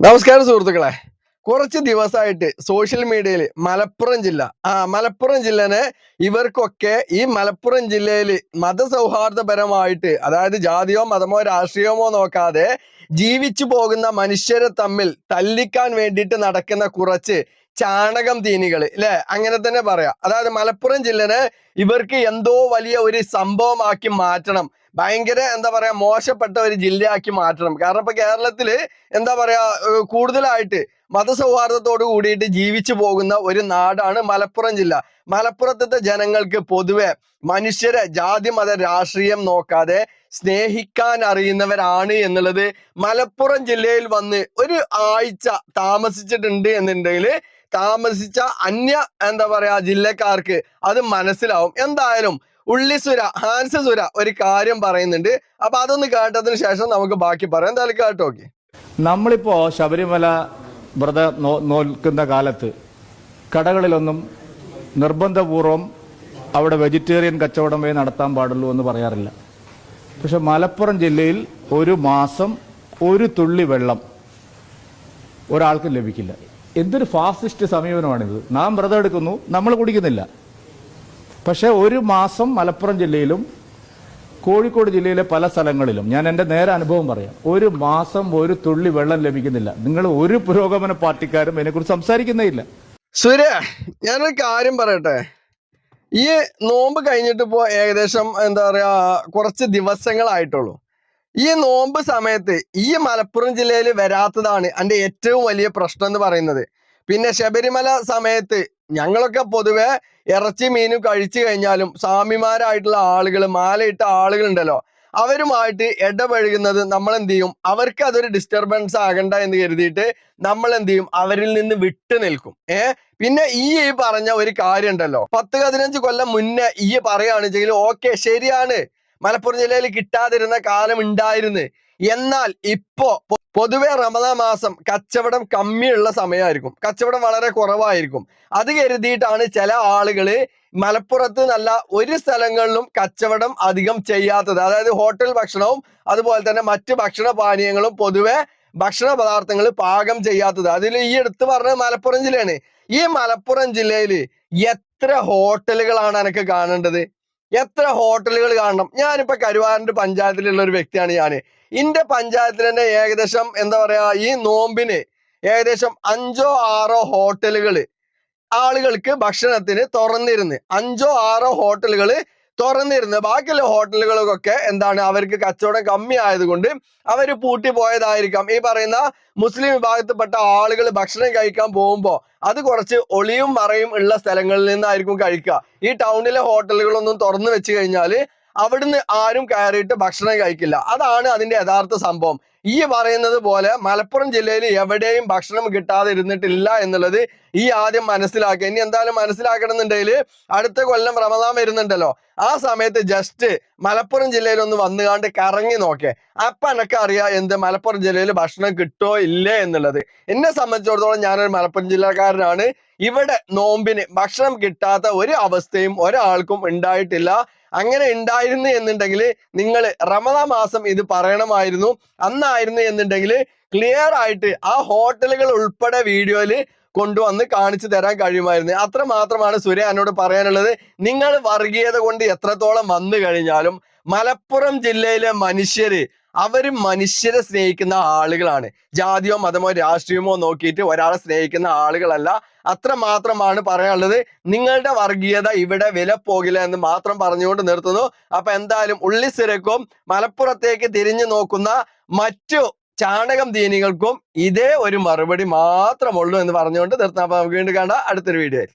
നമസ്കാരം സുഹൃത്തുക്കളെ. കുറച്ച് ദിവസമായിട്ട് സോഷ്യൽ മീഡിയയിൽ മലപ്പുറം ജില്ലനെ ഇവർക്കൊക്കെ ഈ മലപ്പുറം ജില്ലയിൽ മതസൗഹാർദ്ദപരമായിട്ട്, അതായത് ജാതിയോ മതമോ രാഷ്ട്രീയമോ നോക്കാതെ ജീവിച്ചു പോകുന്ന മനുഷ്യരെ തമ്മിൽ തല്ലിക്കാൻ വേണ്ടിയിട്ട് നടക്കുന്ന കുറച്ച് ചാണകം തീനികൾ അല്ലെ, അങ്ങനെ തന്നെ പറയാം. അതായത് മലപ്പുറം ജില്ലനെ ഇവർക്ക് എന്തോ വലിയ ഒരു സംഭവമാക്കി മാറ്റണം, ഭയങ്കര എന്താ പറയാ മോശപ്പെട്ട ഒരു ജില്ലയാക്കി മാറ്റണം. കാരണം ഇപ്പൊ കേരളത്തില് എന്താ പറയാ കൂടുതലായിട്ട് മതസൗഹാർദ്ദത്തോട് കൂടിയിട്ട് ജീവിച്ചു പോകുന്ന ഒരു നാടാണ് മലപ്പുറം ജില്ല. മലപ്പുറത്തെ ജനങ്ങൾക്ക് പൊതുവെ മനുഷ്യരെ ജാതി മത രാഷ്ട്രീയം നോക്കാതെ സ്നേഹിക്കാൻ അറിയുന്നവരാണ് എന്നുള്ളത് മലപ്പുറം ജില്ലയിൽ വന്ന് ഒരു ആഴ്ച താമസിച്ചിട്ടുണ്ട് എന്നുണ്ടെങ്കിൽ താമസിച്ച എന്താ പറയാ ജില്ലക്കാർക്ക് അത് മനസ്സിലാവും. എന്തായാലും ഹാൻസ് സുര ഒരു കാര്യം പറയുന്നുണ്ട്. അപ്പൊ അതൊന്ന് കേട്ടതിന് ശേഷം നമുക്ക് ബാക്കി പറയാം. എന്തായാലും കേട്ടോ. നമ്മളിപ്പോ ശബരിമല വ്രത നോൽക്കുന്ന കാലത്ത് കടകളിലൊന്നും നിർബന്ധപൂർവം അവിടെ വെജിറ്റേറിയൻ കച്ചവടമേ നടത്താൻ പാടുള്ളൂ എന്ന് പറയാറില്ല. പക്ഷെ മലപ്പുറം ജില്ലയിൽ ഒരു മാസം ഒരു തുള്ളി വെള്ളം ഒരാൾക്കും ലഭിക്കില്ല. എന്തൊരു ഫാസിസ്റ്റ് സമീപനമാണിത്. നാം വ്രതം എടുക്കുന്നു, നമ്മൾ കുടിക്കുന്നില്ല. പക്ഷെ ഒരു മാസം മലപ്പുറം ജില്ലയിലും കോഴിക്കോട് ജില്ലയിലെ പല സ്ഥലങ്ങളിലും, ഞാൻ എൻ്റെ നേരെ അനുഭവം പറയാം, ഒരു മാസം ഒരു തുള്ളി വെള്ളം ലഭിക്കുന്നില്ല. നിങ്ങൾ ഒരു പുരോഗമന പാർട്ടിക്കാരും ഇതിനെക്കുറിച്ച് സംസാരിക്കുന്നേ ഇല്ല. സൂര്യ, ഞാനൊരു കാര്യം പറയട്ടെ. ഈ നോമ്പ് കഴിഞ്ഞിട്ട് ഇപ്പോ ഏകദേശം എന്താ പറയാ കുറച്ച് ദിവസങ്ങളായിട്ടുള്ളൂ. ഈ നോമ്പ് സമയത്ത് ഈ മലപ്പുറം ജില്ലയിൽ വരാത്തതാണ് എൻ്റെ ഏറ്റവും വലിയ പ്രശ്നം എന്ന് പറയുന്നത്. പിന്നെ ശബരിമല സമയത്ത് ഞങ്ങളൊക്കെ പൊതുവെ ഇറച്ചി മീനും കഴിച്ചു കഴിഞ്ഞാലും സ്വാമിമാരായിട്ടുള്ള ആളുകൾ, മാലയിട്ട ആളുകൾ ഉണ്ടല്ലോ, അവരുമായിട്ട് ഇടപഴകുന്നത് നമ്മൾ എന്ത് ചെയ്യും, അവർക്ക് അതൊരു ഡിസ്റ്റർബൻസ് ആകണ്ട എന്ന് കരുതിയിട്ട് നമ്മൾ എന്ത് ചെയ്യും, അവരിൽ നിന്ന് വിട്ടു നിൽക്കും. പിന്നെ ഈ പറഞ്ഞ ഒരു കാര്യം ഉണ്ടല്ലോ, 10-15 കൊല്ലം മുന്നേ ഈ പറയുകയാണെന്നുവെച്ചെങ്കിൽ ഓക്കെ, ശരിയാണ്, മലപ്പുറം ജില്ലയിൽ കിട്ടാതിരുന്ന കാലം ഉണ്ടായിരുന്നു. എന്നാൽ ഇപ്പോ പൊതുവെ റമദാൻ മാസം കച്ചവടം കമ്മിയുള്ള സമയമായിരിക്കും, കച്ചവടം വളരെ കുറവായിരിക്കും. അത് കരുതിയിട്ടാണ് ചില ആളുകൾ മലപ്പുറത്ത് നല്ല ഒരു സ്ഥലങ്ങളിലും കച്ചവടം അധികം ചെയ്യാത്തത്. അതായത് ഹോട്ടൽ ഭക്ഷണവും അതുപോലെ തന്നെ മറ്റ് ഭക്ഷണ പാനീയങ്ങളും പൊതുവെ ഭക്ഷണ പദാർത്ഥങ്ങൾ പാകം ചെയ്യാത്തത്. അതിൽ ഈ എടുത്തു പറഞ്ഞത് മലപ്പുറം ജില്ലയാണ്. ഈ മലപ്പുറം ജില്ലയിൽ എത്ര ഹോട്ടലുകളാണ് എനിക്ക് കാണേണ്ടത്? എത്ര ഹോട്ടലുകൾ കാണണം? ഞാനിപ്പോ കരുവാരൻ്റെ പഞ്ചായത്തിലുള്ള ഒരു വ്യക്തിയാണ്. എന്റെ പഞ്ചായത്തിൽ തന്നെ ഏകദേശം എന്താ പറയാ ഈ നോമ്പിന് ഏകദേശം 5-6 ഹോട്ടലുകൾ ആളുകൾക്ക് ഭക്ഷണത്തിന് തുറന്നിരുന്ന്, 5-6 ഹോട്ടലുകൾ തുറന്നിരുന്ന്. ബാക്കിയുള്ള ഹോട്ടലുകൾക്കൊക്കെ എന്താണ്, അവർക്ക് കച്ചവടം കമ്മി ആയതുകൊണ്ട് അവർ പൂട്ടി പോയതായിരിക്കാം. ഈ പറയുന്ന മുസ്ലിം വിഭാഗത്തിൽപ്പെട്ട ആളുകൾ ഭക്ഷണം കഴിക്കാൻ പോകുമ്പോൾ അത് കുറച്ച് ഒളിയും മറയും ഉള്ള സ്ഥലങ്ങളിൽ നിന്നായിരിക്കും കഴിക്കുക. ഈ ടൗണിലെ ഹോട്ടലുകളൊന്നും തുറന്നു വെച്ച് കഴിഞ്ഞാൽ അവിടുന്ന് ആരും കയറിയിട്ട് ഭക്ഷണം കഴിക്കില്ല. അതാണ് അതിന്റെ യഥാർത്ഥ സംഭവം. ഈ പറയുന്നത് പോലെ മലപ്പുറം ജില്ലയിൽ എവിടെയും ഭക്ഷണം കിട്ടാതെ ഇരുന്നിട്ടില്ല എന്നുള്ളത് ഈ ആദ്യം മനസ്സിലാക്കുക. ഇനി എന്തായാലും മനസ്സിലാക്കണമെന്നുണ്ടെങ്കിൽ അടുത്ത കൊല്ലം റമദാൻ വരുന്നുണ്ടല്ലോ, ആ സമയത്ത് ജസ്റ്റ് മലപ്പുറം ജില്ലയിൽ ഒന്ന് വന്നുകാണ്ട് കറങ്ങി നോക്കേ. അപ്പൊ എനക്ക് അറിയാം എന്ത് മലപ്പുറം ജില്ലയിൽ ഭക്ഷണം കിട്ടോ ഇല്ലേ എന്നുള്ളത്. എന്നെ സംബന്ധിച്ചിടത്തോളം ഞാനൊരു മലപ്പുറം ജില്ലക്കാരനാണ്. ഇവിടെ നോമ്പിന് ഭക്ഷണം കിട്ടാത്ത ഒരു അവസ്ഥയും ഒരാൾക്കും ഉണ്ടായിട്ടില്ല. അങ്ങനെ ഉണ്ടായിരുന്നു എന്നുണ്ടെങ്കിൽ നിങ്ങൾ റമദാൻ മാസം ഇത് പറയണമായിരുന്നു. അന്നായിരുന്നു എന്നുണ്ടെങ്കിൽ ക്ലിയർ ആയിട്ട് ആ ഹോട്ടലുകൾ ഉൾപ്പെടെ വീഡിയോയിൽ കൊണ്ടുവന്ന് കാണിച്ചു തരാൻ കഴിയുമായിരുന്നു. അത്ര മാത്രമാണ് സൂര്യ എന്നോട് പറയാനുള്ളത്. നിങ്ങൾ വർഗീയത കൊണ്ട് എത്രത്തോളം വന്നു കഴിഞ്ഞാലും മലപ്പുറം ജില്ലയിലെ മനുഷ്യര് മനുഷ്യരെ സ്നേഹിക്കുന്ന ആളുകളാണ്. ജാതിയോ മതമോ രാഷ്ട്രീയമോ നോക്കിയിട്ട് ഒരാളെ സ്നേഹിക്കുന്ന ആളുകളല്ല. അത്ര മാത്രമാണ് പറയാനുള്ളത്. നിങ്ങളുടെ വർഗീയത ഇവിടെ വില പോകില്ല എന്ന് മാത്രം പറഞ്ഞുകൊണ്ട് നിർത്തുന്നു. അപ്പൊ എന്തായാലും ഉള്ളിസിരക്കും മലപ്പുറത്തേക്ക് തിരിഞ്ഞു നോക്കുന്ന മറ്റു ചാണകം ദീനികൾക്കും ഇതേ ഒരു മറുപടി മാത്രമുള്ളൂ എന്ന് പറഞ്ഞുകൊണ്ട് നിർത്താം. അപ്പൊ നമുക്ക് വീണ്ടും കാണാം അടുത്തൊരു വീഡിയോയിൽ.